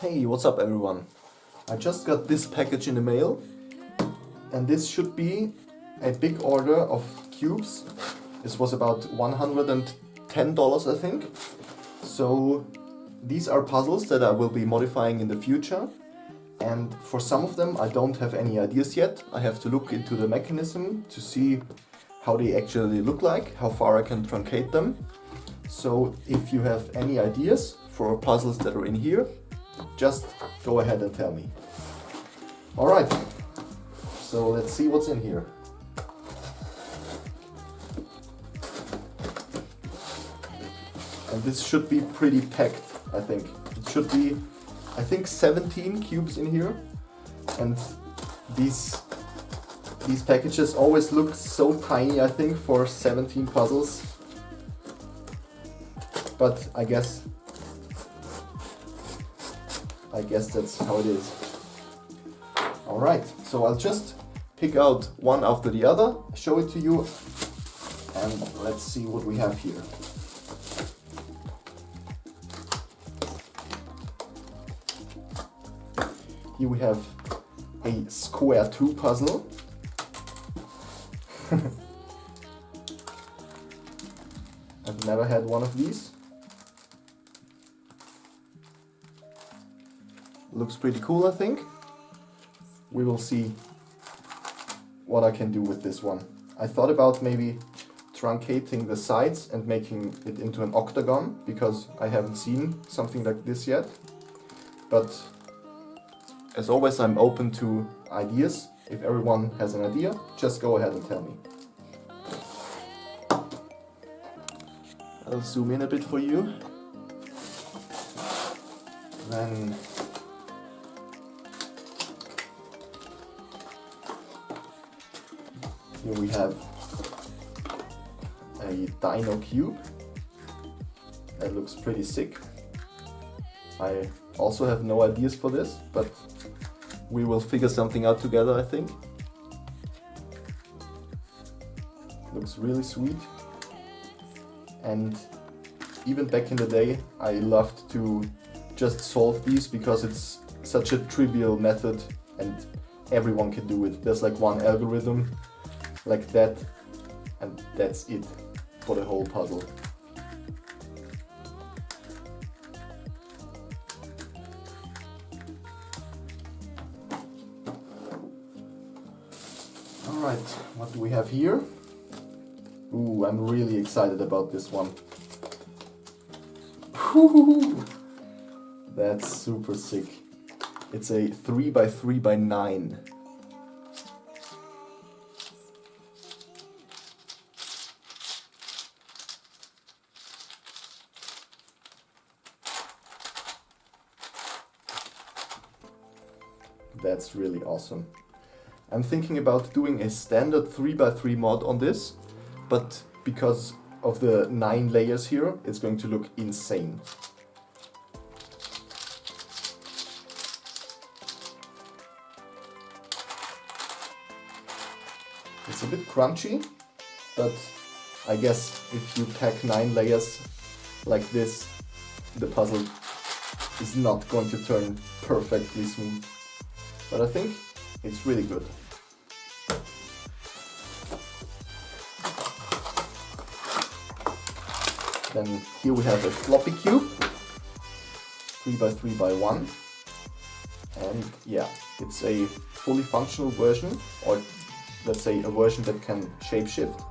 Hey, what's up everyone? I just got this package in the mail and this should be a big order of cubes. This was about $110 I think. So these are puzzles that I will be modifying in the future, and for some of them I don't have any ideas yet. I have to look into the mechanism to see how they actually look like, how far I can truncate them. So if you have any ideas for puzzles that are in here, just go ahead and tell me. Alright, so let's see what's in here. And this should be pretty packed, I think. It should be, I think, 17 cubes in here. And these packages always look so tiny, I think, for 17 puzzles. But I guess that's how it is. Alright, so I'll just pick out one after the other, show it to you, and let's see what we have here. Here we have a square 2 puzzle. I've never had one of these. Looks pretty cool, I think. We will see what I can do with this one. I thought about maybe truncating the sides and making it into an octagon, because I haven't seen something like this yet. But as always, I'm open to ideas. If everyone has an idea, just go ahead and tell me. I'll zoom in a bit for you. Then here we have a dino cube. That looks pretty sick. I also have no ideas for this, but we will figure something out together, I think. Looks really sweet. And even back in the day, I loved to just solve these because it's such a trivial method and everyone can do it. There's like one algorithm like that, and that's it for the whole puzzle. Alright, what do we have here? Ooh, I'm really excited about this one. Woo-hoo-hoo. That's super sick. It's a 3x3x9. That's really awesome. I'm thinking about doing a standard 3x3 mod on this, but because of the 9 layers here, it's going to look insane. It's a bit crunchy, but I guess if you pack 9 layers like this, the puzzle is not going to turn perfectly smooth. But I think it's really good. Then here we have a floppy cube, 3x3x1, and yeah, it's a fully functional version, or let's say a version that can shapeshift,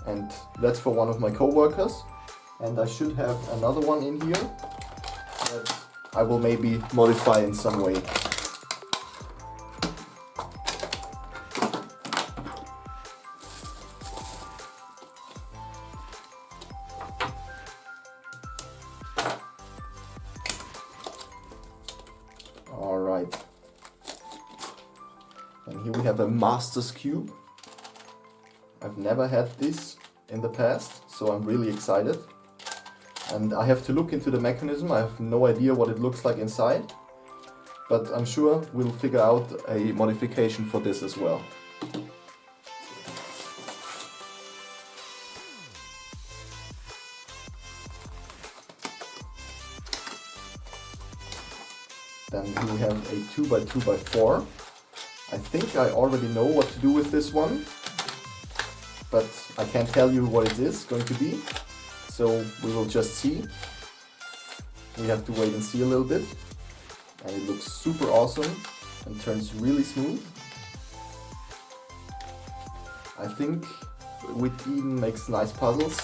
and that's for one of my co-workers. And I should have another one in here that I will maybe modify in some way. Alright, and here we have a master's cube. I've never had this in the past, so I'm really excited. And I have to look into the mechanism. I have no idea what it looks like inside, but I'm sure we'll figure out a modification for this as well. Then here we have a 2x2x4. I think I already know what to do with this one, but I can't tell you what it is going to be, so we will just see. We have to wait and see a little bit, and it looks super awesome and turns really smooth. I think Wit even makes nice puzzles.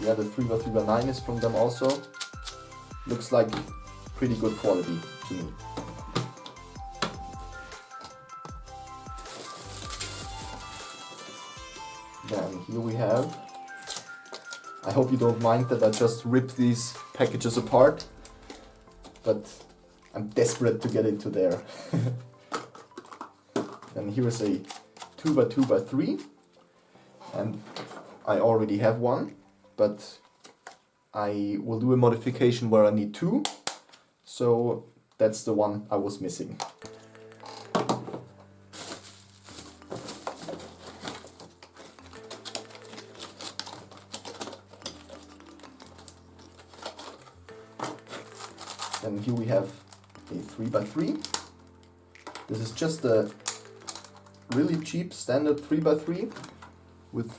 Yeah, the 3x3x9 is from them also. Looks like pretty good quality to me. Then here we have, I hope you don't mind that I just ripped these packages apart, but I'm desperate to get into there. Then here is a 2x2x3, and I already have one, but I will do a modification where I need two, so that's the one I was missing. And here we have a 3x3. This is just a really cheap standard 3x3 with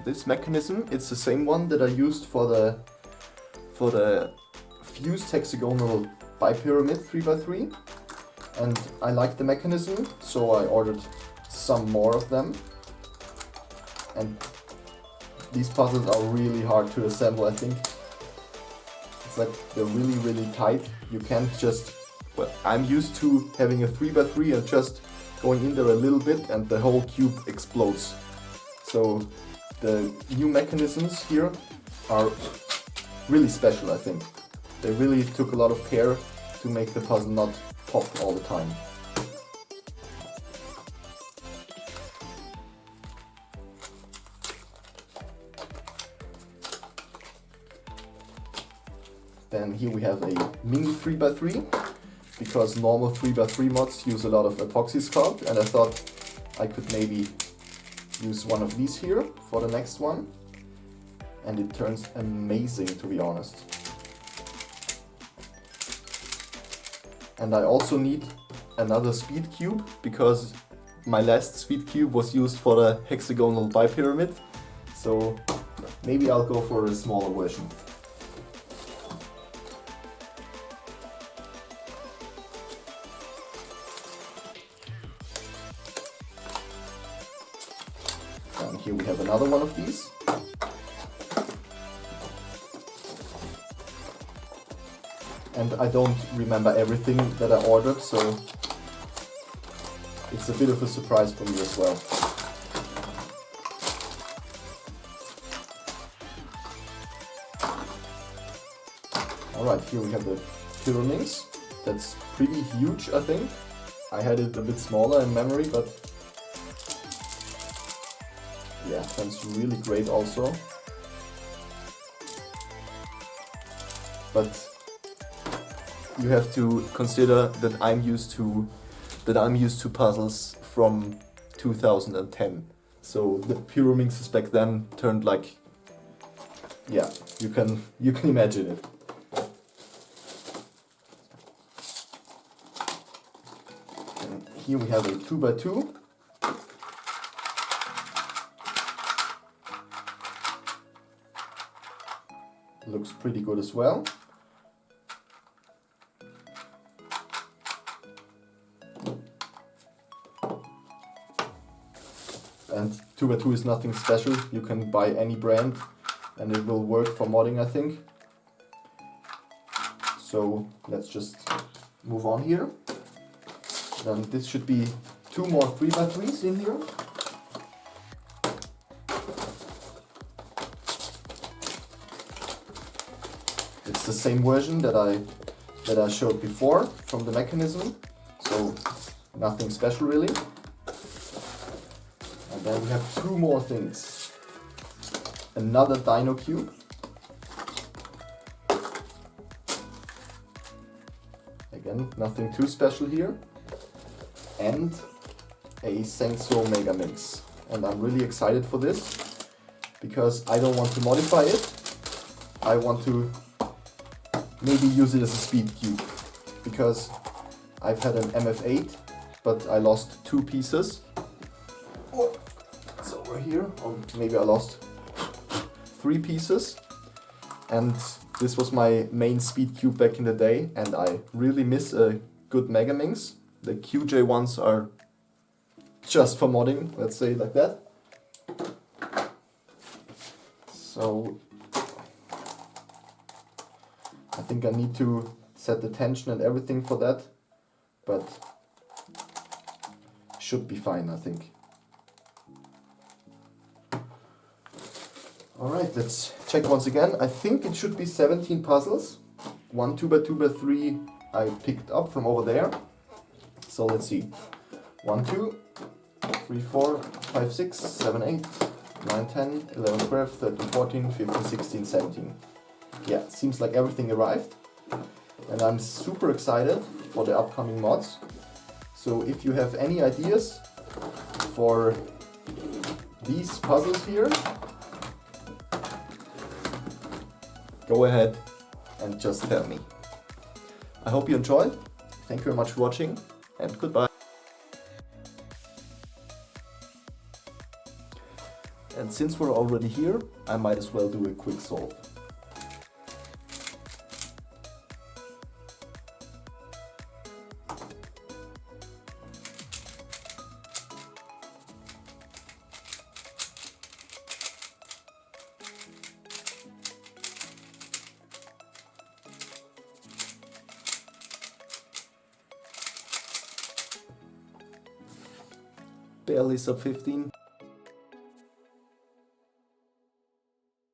this mechanism. It's the same one that I used for the fused hexagonal bipyramid 3x3, and I like the mechanism, so I ordered some more of them. And these puzzles are really hard to assemble, I think. It's like they're really tight. You can't just, well, I'm used to having a 3x3 and just going in there a little bit and the whole cube explodes. So the new mechanisms here are really special, I think. They really took a lot of care to make the puzzle not pop all the time. Then here we have a mini 3x3, because normal 3x3 mods use a lot of epoxy sculpt, and I thought I could maybe use one of these here for the next one. And it turns amazing, to be honest. And I also need another speed cube, because my last speed cube was used for the hexagonal bipyramid, so maybe I'll go for a smaller version. And here we have another one of these. And I don't remember everything that I ordered, so it's a bit of a surprise for me as well. Alright, here we have the pyramids. That's pretty huge, I think. I had it a bit smaller in memory, but yeah, sounds really great also. But you have to consider that I'm used to puzzles from 2010. So the pyramids back then turned like, yeah, you can imagine it. And here we have a 2x2. Looks pretty good as well. And 2x2 is nothing special. You can buy any brand and it will work for modding, I think. So let's just move on here. Then this should be two more 3x3s in here. It's the same version that I showed before from the mechanism, so nothing special really. And then we have two more things. Another dino cube. Again, nothing too special here. And a Sensor Mega Mix. And I'm really excited for this, because I don't want to modify it. I want to maybe use it as a speed cube. because I've had an MF8, but I lost 2 pieces. Oh, it's over here. Or maybe I lost 3 pieces. And this was my main speed cube back in the day, and I really miss a good Megaminx. The QJ ones are just for modding, let's say it like that. So I think I need to set the tension and everything for that, but should be fine, I think. Alright, let's check once again. I think it should be 17 puzzles. 1 2x2x3 I picked up from over there. So let's see. 1, 2, 3, 4, 5, 6, 7, 8, 9, 10, 11, 12, 13, 14, 15, 16, 17. Yeah, seems like everything arrived. And I'm super excited for the upcoming mods. So if you have any ideas for these puzzles here, go ahead and just tell me. I hope you enjoyed. Thank you very much for watching, and goodbye. And since we're already here, I might as well do a quick solve. Barely sub 15.